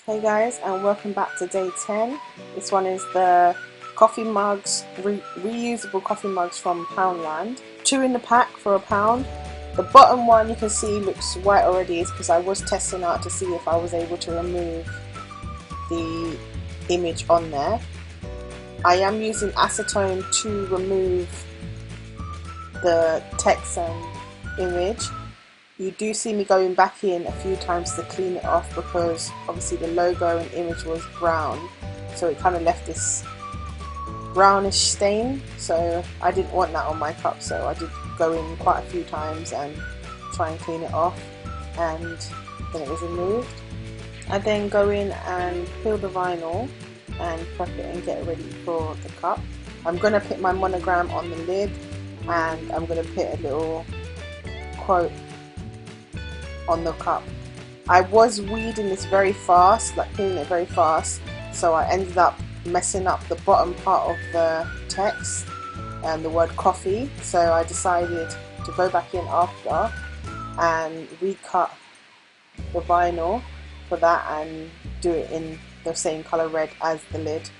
Hey guys, and welcome back to day 10. This one is the coffee mugs, reusable coffee mugs from Poundland. Two in the pack for £1. The bottom one you can see looks white already, is because I was testing out to see if I was able to remove the image on there. I am using acetone to remove the text and image. You do see me going back in a few times to clean it off because obviously the logo and image was brown, so it kind of left this brownish stain, so I didn't want that on my cup, so I did go in quite a few times and try and clean it off, and then it was removed. I then go in and peel the vinyl and prep it and get it ready for the cup. I'm going to put my monogram on the lid, and I'm going to put a little quote on the cup. I was weeding this very fast, like peeling it very fast, so I ended up messing up the bottom part of the text and the word coffee, so I decided to go back in after and recut the vinyl for that and do it in the same colour red as the lid.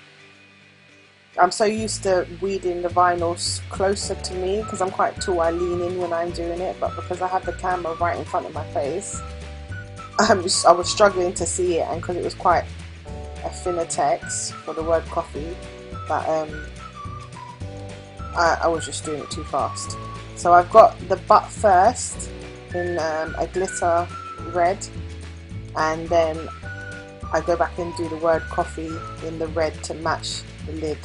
I'm so used to weeding the vinyls closer to me because I'm quite tall, I lean in when I'm doing it, but because I have the camera right in front of my face, I was struggling to see it, and because it was quite a thinner text for the word coffee, that I was just doing it too fast. So I've got the butt first in a glitter red, and then I go back and do the word coffee in the red to match the lid.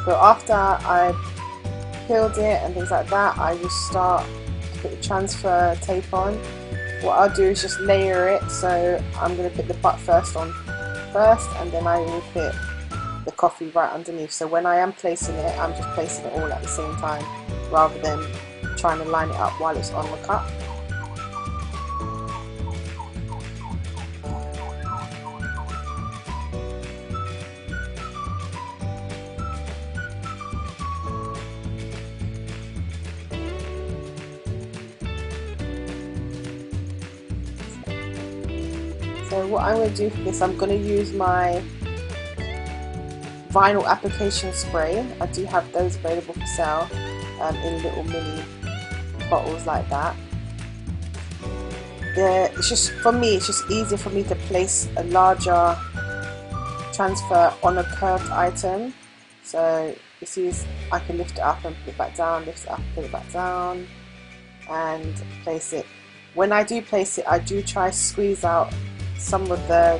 So after I peeled it and things like that, I just start to put the transfer tape on. What I'll do is just layer it, so I'm going to put the butt first on first, and then I will put the coffee right underneath. So when I am placing it, I'm just placing it all at the same time rather than trying to line it up while it's on the cup. So what I'm going to do for this, I'm going to use my vinyl application spray. I do have those available for sale in little mini bottles like that. It's just, for me, it's just easier for me to place a larger transfer on a curved item. So you see, I can lift it up and put it back down, lift it up and put it back down, and place it. When I do place it, I do try to squeeze out some of the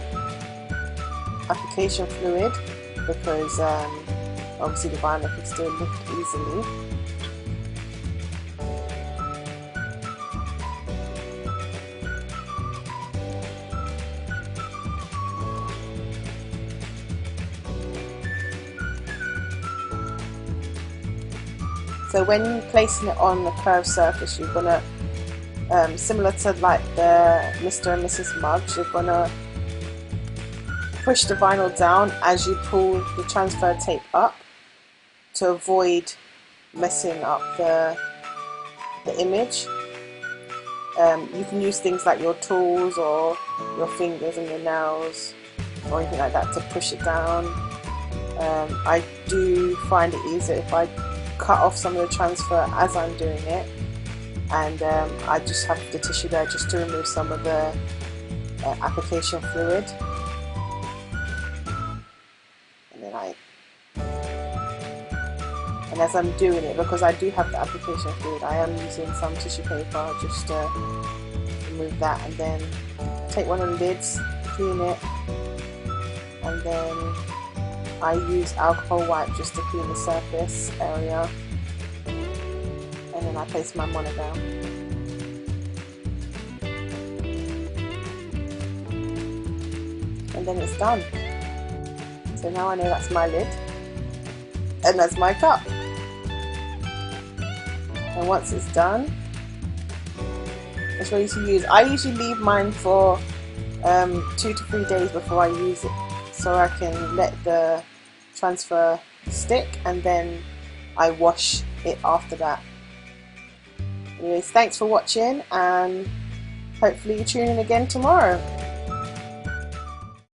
application fluid, because obviously the vinyl can still lift easily. So when placing it on the curved surface, you're gonna similar to like the Mr. and Mrs. mugs, you're gonna push the vinyl down as you pull the transfer tape up to avoid messing up the image. You can use things like your tools or your fingers and your nails or anything like that to push it down. I do find it easier if I cut off some of the transfer as I'm doing it, and I just have the tissue there just to remove some of the application fluid. And as I'm doing it, because I do have the application fluid, I am using some tissue paper just to remove that, and then take one of the lids, clean it, and then I use alcohol wipe just to clean the surface area, and then I place my monogram. And then it's done. So now I know that's my lid and that's my cup. And once it's done, it's ready to use. I usually leave mine for 2 to 3 days before I use it so I can let the transfer stick, and then I wash it after that. Anyways, thanks for watching, and hopefully you tune in again tomorrow.